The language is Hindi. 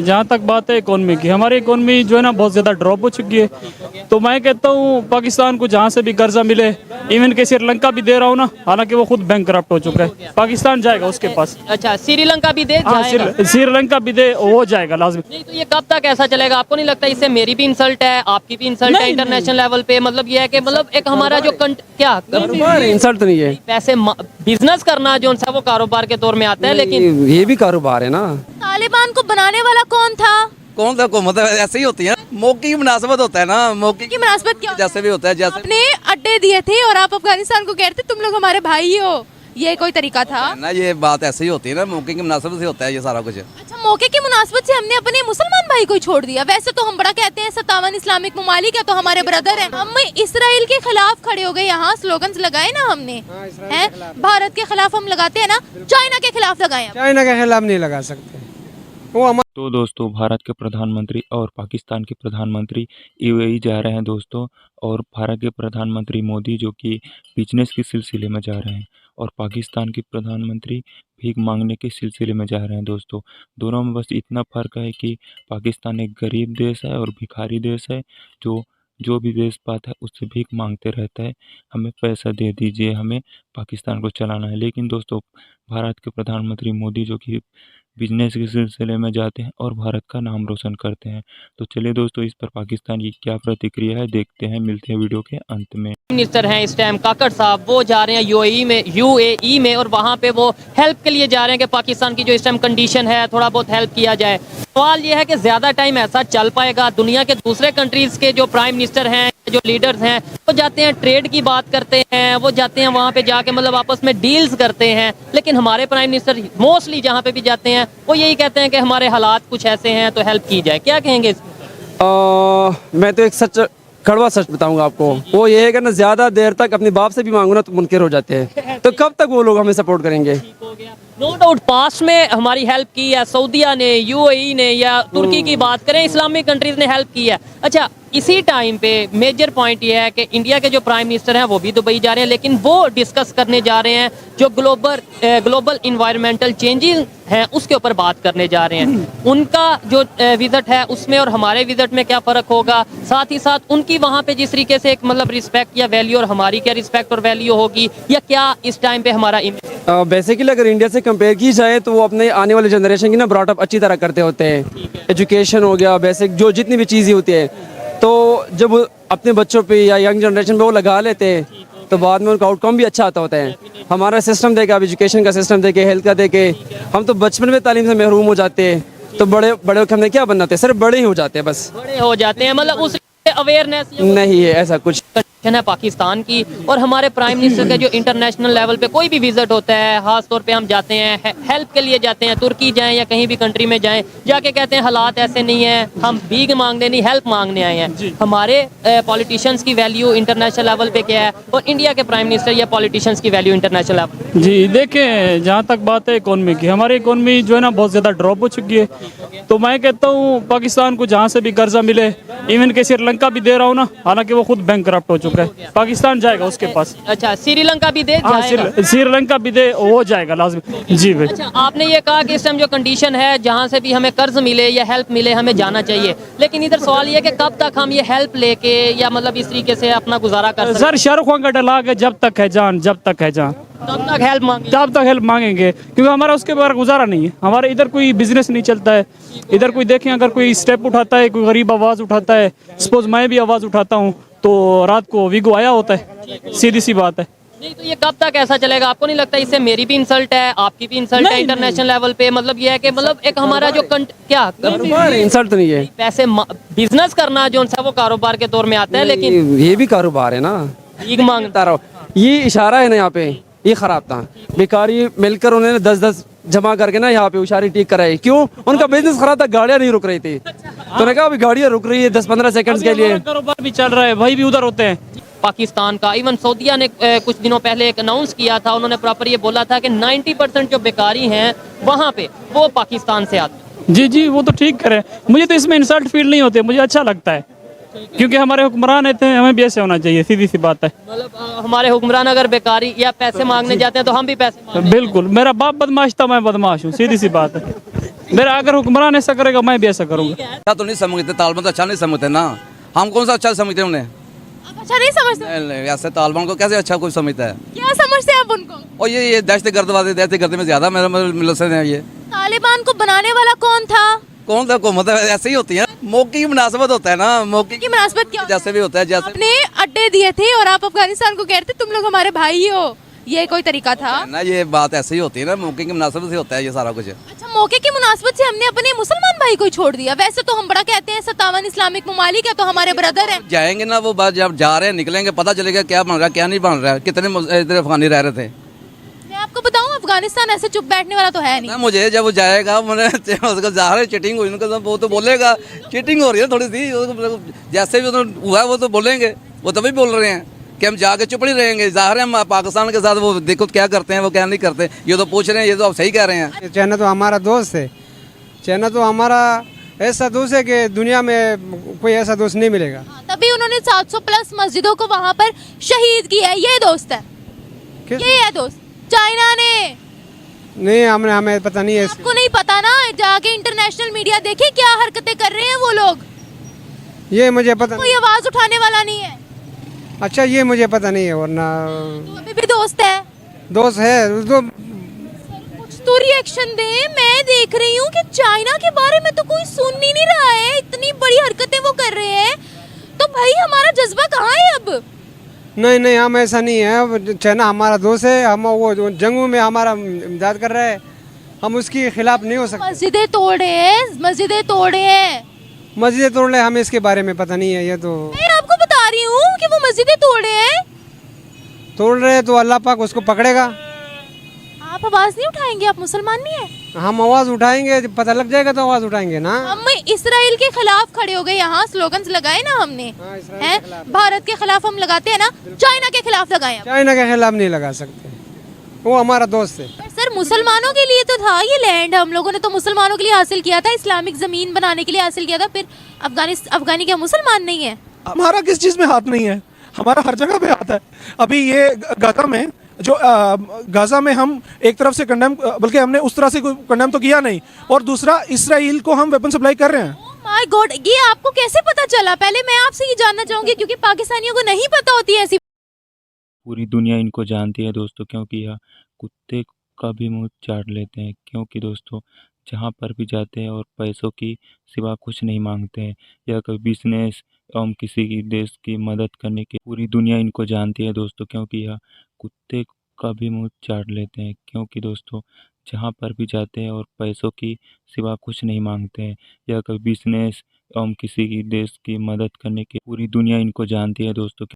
जहाँ तक बात है इकोनॉमी की, हमारी इकोनॉमी जो है ना बहुत ज़्यादा ड्रॉप हो चुकी है। तो मैं कहता हूँ पाकिस्तान को जहाँ से भी कर्जा मिले, इवन के श्रीलंका भी दे रहा हूँ ना, हालांकि वो खुद बैंकरप्ट हो चुका है, पाकिस्तान जाएगा उसके पास। अच्छा, श्रीलंका भी दे हाँ, जाएगा? श्रीलंका भी दे, वो जाएगा लाजमी। नहीं तो ये कब तक ऐसा चलेगा? आपको नहीं लगता इससे मेरी भी इंसल्ट है, आपकी भी इंसल्ट है इंटरनेशनल लेवल पे? मतलब ये है कि मतलब एक हमारा जो क्या इंसल्ट नहीं है, पैसे बिजनेस करना जो सा वो कारोबार के तौर में आता है, लेकिन ये भी कारोबार है ना। तालिबान को बनाने वाला कौन था? कौन सा हुकूमत ऐसे ही होती है, मौके की मुनासिबत होता है ना, मौके की मुनासिबत क्या? जैसे भी होता है। जैसे आपने अड्डे दिए थे और आप अफगानिस्तान को कह रहे थे तुम लोग हमारे भाई ही हो, ये कोई तरीका था ना, ये बात ऐसे ही होती है ना, मौके की मुनासिबत से होता है ये सारा कुछ। अच्छा, मौके की मुनासिबत से हमने अपने मुसलमान भाई को ही छोड़ दिया। वैसे तो हम बड़ा कहते हैं 57 इस्लामिक ममालिक है तो हमारे ब्रदर हैं। हम इसराइल के खिलाफ खड़े हो गए, यहाँ स्लोगन्स लगाए ना हमने, हैं भारत के खिलाफ हम लगाते हैं ना, चाइना के खिलाफ लगाए। चाइना के खिलाफ नहीं लगा सकते वो। तो दोस्तों, भारत के प्रधानमंत्री और पाकिस्तान के प्रधानमंत्री यूएई जा रहे हैं दोस्तों, और भारत के प्रधानमंत्री मोदी जो कि बिजनेस के सिलसिले में जा रहे हैं, और पाकिस्तान के प्रधानमंत्री भीख मांगने के सिलसिले में जा रहे हैं दोस्तों। दोनों में बस इतना फ़र्क है कि पाकिस्तान एक गरीब देश है और भिखारी देश है, जो भी देश पाता है उससे भीख मांगते रहता है, हमें पैसा दे दीजिए, हमें पाकिस्तान को चलाना है। लेकिन दोस्तों, भारत के प्रधानमंत्री मोदी जो कि बिजनेस के सिलसिले में जाते हैं और भारत का नाम रोशन करते हैं। तो चलिए दोस्तों, इस पर पाकिस्तान की क्या प्रतिक्रिया है देखते हैं, मिलते हैं वीडियो के अंत में। मिनिस्टर हैं इस टाइम काकड़ साहब, वो जा रहे हैं यूएई में और वहाँ पे वो हेल्प के लिए जा रहे हैं कि पाकिस्तान की जो इस टाइम कंडीशन है थोड़ा बहुत हेल्प किया जाए। सवाल ये है कि ज़्यादा टाइम ऐसा चल पाएगा? दुनिया के दूसरे कंट्रीज़ के जो प्राइम मिनिस्टर हैं, जो लीडर्स हैं, वो जाते हैं ट्रेड की बात करते हैं, वो जाते हैं वहाँ पे जाके मतलब आपस में डील्स करते हैं, लेकिन हमारे प्राइम मिनिस्टर मोस्टली जहाँ पे भी जाते हैं वो यही कहते हैं कि हमारे हालात कुछ ऐसे हैं तो हेल्प की जाए। क्या कहेंगे? मैं तो एक सच कड़वा सच बताऊंगा आपको, वो ये है कि ना ज्यादा देर तक अपने बाप से भी मांगो ना तो मुनकिर हो जाते हैं, तो कब तक वो लोग हमें सपोर्ट करेंगे? नो डाउट पास्ट में हमारी हेल्प की है, सऊदीया ने, यूएई ने, या तुर्की की बात करें, इस्लामिक कंट्रीज ने हेल्प की है। अच्छा, इसी टाइम पे मेजर पॉइंट ये है कि इंडिया के जो प्राइम मिनिस्टर हैं वो भी दुबई जा रहे हैं, लेकिन वो डिस्कस करने जा रहे हैं जो ग्लोबल इन्वायरमेंटल चेंजेस हैं उसके ऊपर बात करने जा रहे हैं। उनका जो विजिट है उसमें और हमारे विजिट में क्या फ़र्क होगा, साथ ही साथ उनकी वहाँ पे जिस तरीके से एक मतलब रिस्पेक्ट या वैल्यू और हमारी क्या रिस्पेक्ट और वैल्यू होगी, या क्या इस टाइम पे हमारा बेसिकली अगर इंडिया से कंपेयर की जाए तो वो अपने आने वाले जनरेशन की ना ब्रॉटअप अच्छी तरह करते होते हैं। एजुकेशन हो गया, बेसिक जो जितनी भी चीज़ें होती है, तो जब अपने बच्चों पे या यंग जनरेशन पे वो लगा लेते हैं तो बाद में उनका आउटकम भी अच्छा आता होता है। हमारा सिस्टम देखे, अब एजुकेशन का सिस्टम देखे, हेल्थ का देखे, हम तो बचपन में तालीम से महरूम हो जाते हैं, तो बड़े होकर हमने क्या बनना होता है, सिर्फ बड़े ही हो जाते हैं, बस बड़े हो जाते हैं, मतलब उस अवेयरनेस नहीं है ऐसा कुछ है पाकिस्तान की। और हमारे प्राइम मिनिस्टर का जो इंटरनेशनल लेवल पे कोई भी विजिट होता है, खास तौर पे हम जाते हैं हेल्प के लिए जाते हैं, तुर्की जाएं या कहीं भी कंट्री में जाएं, जाके कहते हैं हालात ऐसे नहीं है, हम भीख मांगने नहीं हेल्प मांगने आए हैं। हमारे पॉलिटिशियंस की वैल्यू इंटरनेशनल लेवल पे क्या है और इंडिया के प्राइम मिनिस्टर या पॉलिटिशियंस की वैल्यू इंटरनेशनल लेवल? जी देखें, जहाँ तक बात है इकोनॉमी की, हमारी इकोनॉमी जो है ना बहुत ज़्यादा ड्रॉप हो चुकी है। तो मैं कहता हूँ पाकिस्तान को जहाँ से भी कर्जा मिले, इवन के श्रीलंका भी दे रहा हूँ ना, हालांकि वो खुद बैंकरप्ट हो चुका है, पाकिस्तान जाएगा उसके पास। अच्छा, श्रीलंका भी दे जाएगा? श्रीलंका भी दे, वो जाएगा लाजमी। जी भाई। अच्छा, आपने ये कहा कि इस टाइम जो कंडीशन है जहाँ से भी हमें कर्ज मिले या हेल्प मिले हमें जाना चाहिए, लेकिन इधर सवाल ये है कि कब तक हम ये हेल्प लेके या मतलब इस तरीके से अपना गुजारा कर सकते? सर शाहरुख खान का डायलॉग है, जब तक है जान, जब तक है जान तब तक हेल्प मांगेंगे, तब तक हेल्प मांगेंगे, क्योंकि हमारा उसके बगैर गुजारा नहीं है। हमारे इधर कोई बिजनेस नहीं चलता है, इधर कोई देखें अगर कोई स्टेप उठाता है, कोई गरीब आवाज़ उठाता है, सपोज मैं भी आवाज़ उठाता हूँ तो रात को वीगो आया होता है, सीधी सी बात है। नहीं तो ये कब तक ऐसा चलेगा? आपको नहीं लगता इससे मेरी भी इंसल्ट है, आपकी भी इंसल्ट है इंटरनेशनल लेवल पे? मतलब ये है कि मतलब एक हमारा जो क्या इंसल्ट नहीं है, पैसे बिजनेस करना जो सा वो कारोबार के तौर में आता है, लेकिन ये भी कारोबार है ना। भीख मांगता रहो, ये इशारा है ना, यहाँ पे ये खराब था। बेकारी मिलकर उन्होंने 10-10 जमा करके ना यहाँ पे उशारी ठीक कराई। क्यों? उनका बिजनेस खराब था, गाड़ियाँ नहीं रुक रही थी, तो ने कहा अभी गाड़ियाँ रुक रही है 10-15 सेकंड्स के लिए, कारोबार भी चल रहा है, भाई भी उधर होते हैं। पाकिस्तान का इवन सऊदीया ने कुछ दिनों पहले एक अनाउंस किया था, उन्होंने प्रॉपर ये बोला था कि 90% जो बेकारी हैं वहाँ पे वो पाकिस्तान से आते हैं। जी वो तो ठीक करें, मुझे तो इसमें इंसल्ट फील नहीं होते, मुझे अच्छा लगता है, क्योंकि हमारे हुक्मरान रहते हैं, हमें भी ऐसे होना चाहिए, सीधी सी बात है। मतलब हमारे हुक्मरान अगर बेकारी या पैसे मांगने जाते हैं तो हम भी पैसे मांगने। बिल्कुल, मेरा बाप बदमाश था, मैं बदमाश हूँ, सीधी सी बात है। मेरा अगर हुक्मरान ऐसा करेगा मैं भी ऐसा करूँगा। अच्छा तो नहीं समझते, तालिबान तो अच्छा नहीं समझते ना, हम कौन सा अच्छा समझते हैं उन्हें? आप अच्छा नहीं समझते? नहीं, ऐसे तालिबान को कैसे अच्छा कोई समझता है? क्या समझते हैं आप उनको? और ये दहशतगर्द में ज्यादा मेरे मिलते हैं ये। तालिबान को बनाने वाला कौन था? कौन सा हुकूमत है? ऐसे ही होती है, मौके की मुनासबत होता है ना, मौके की मुनासबत क्या होती है? जैसे भी होता है, जैसे आपने अड्डे दिए थे और आप अफगानिस्तान को कह रहे थे तुम लोग हमारे भाई हो, ये कोई तरीका था? ना, ये बात ऐसे ही होती है ना, मौके की मुनासबत से होता है ये सारा कुछ। अच्छा, मौके की मुनासबत से हमने अपने मुसलमान भाई को ही छोड़ दिया। वैसे तो हम बड़ा कहते हैं 57 इस्लामिक ममालिक है तो हमारे ब्रदर हैं। जाएंगे ना वो बात, जब जा रहे हैं निकलेंगे पता चलेगा क्या बन रहा है क्या नहीं बन रहा है, कितने इधर अफगानी रह रहे थे। मैं आपको बताऊं, अफगानिस्तान ऐसे चुप बैठने वाला तो है नहीं। ना मुझे जब वो जाएगा मैंने उसको जा रहे चीटिंग हुई उनका, वो तो बोलेगा चीटिंग हो रही है थोड़ी सी, जैसे भी हुआ है वो तो बोलेंगे, वो तभी बोल रहे हैं कि हम जाके चुप नहीं रहेंगे। जाहिर है हम पाकिस्तान के साथ वो देखो क्या करते हैं वो क्या नहीं करते, ये तो पूछ रहे हैं, ये तो आप सही कह रहे हैं। चाइना तो हमारा दोस्त है, चाइना तो हमारा ऐसा दोस्त है कि दुनिया में कोई ऐसा दोस्त नहीं मिलेगा। तभी उन्होंने 700 प्लस मस्जिदों को वहाँ पर शहीद किया है। ये दोस्त है, ये है दोस्त चाइना ने। नहीं, हमें पता नहीं है। आपको नहीं पता ना, जाके इंटरनेशनल मीडिया देखे क्या हरकतें कर रहे हैं वो लोग। ये मुझे पता कोई आवाज उठाने वाला नहीं है। अच्छा, ये मुझे पता नहीं है, वरना तो अभी भी दोस्त है, दोस्त है तो। कुछ तो रिएक्शन दे। मैं देख रही हूँ कि चाइना के बारे में तो कोई सुन ही नहीं रहा है, इतनी बड़ी हरकतें वो कर रहे हैं, तो भाई हमारा जज्बा कहाँ है अब? नहीं, हम ऐसा नहीं है, चाइना हमारा दोस्त है, हम वो जंगों में हमारा इमदाद कर रहा है, हम उसके खिलाफ नहीं हो सकते। मस्जिदें तोड़े हैं, मस्जिदें तोड़े हैं। मस्जिदें तोड़ ले, हमें इसके बारे में पता नहीं है। ये तो मैं आपको बता रही हूँ कि वो मस्जिदें तोड़े हैं। तोड़ रहे हैं तो अल्लाह पाक उसको पकड़ेगा। आप आवाज नहीं उठाएंगे? आप मुसलमान नहीं है? हम आवाज उठाएंगे, जब पता लग जाएगा तो आवाज उठाएंगे ना। हम इसराइल के खिलाफ खड़े हो गए, यहाँ स्लोगन्स लगाए ना हमने, हाँ, इसराइल हैं? के खिलाफ। भारत के खिलाफ हम लगाते हैं ना, चाइना के खिलाफ लगाए हम। चाइना के खिलाफ नहीं लगा सकते, वो हमारा दोस्त है। पर सर, मुसलमानों के लिए तो था ये लैंड, हम लोगों ने तो मुसलमानों के लिए हासिल किया था, इस्लामिक जमीन बनाने के लिए हासिल किया था। फिर अफगानी क्या मुसलमान नहीं है? हमारा किस चीज़ में हाथ नहीं है, हमारा हर जगह पे हाथ है। अभी ये गाजा में जो गाजा में हम एक तरफ से कंडेम, बल्कि हमने उस तरह से कोई कंडेम तो किया नहीं, और दूसरा इसराइल को हम वेपन सप्लाई कर रहे हैं। माय गॉड, ये आपको कैसे पता चला? पहले मैं आपसे ये जानना चाहूंगी, क्योंकि पाकिस्तानियों को नहीं पता होती है ऐसी। पूरी दुनिया इनको जानती है दोस्तों, क्योंकि यह कुत्ते का भी मुंह चाट लेते हैं। क्योंकि दोस्तों जहाँ पर भी जाते हैं और पैसों की सिवा कुछ नहीं मांगते हैं। यह कोई बिजनेस एवं किसी की देश की मदद करने की, पूरी दुनिया इनको जानती है दोस्तों, क्योंकि यह कुत्ते का भी मुंह चाट लेते हैं। क्योंकि दोस्तों जहाँ पर भी जाते हैं और पैसों की सिवा कुछ नहीं मांगते हैं। यह कोई बिजनेस एवं किसी की देश की मदद करने की, पूरी दुनिया इनको जानती है दोस्तों।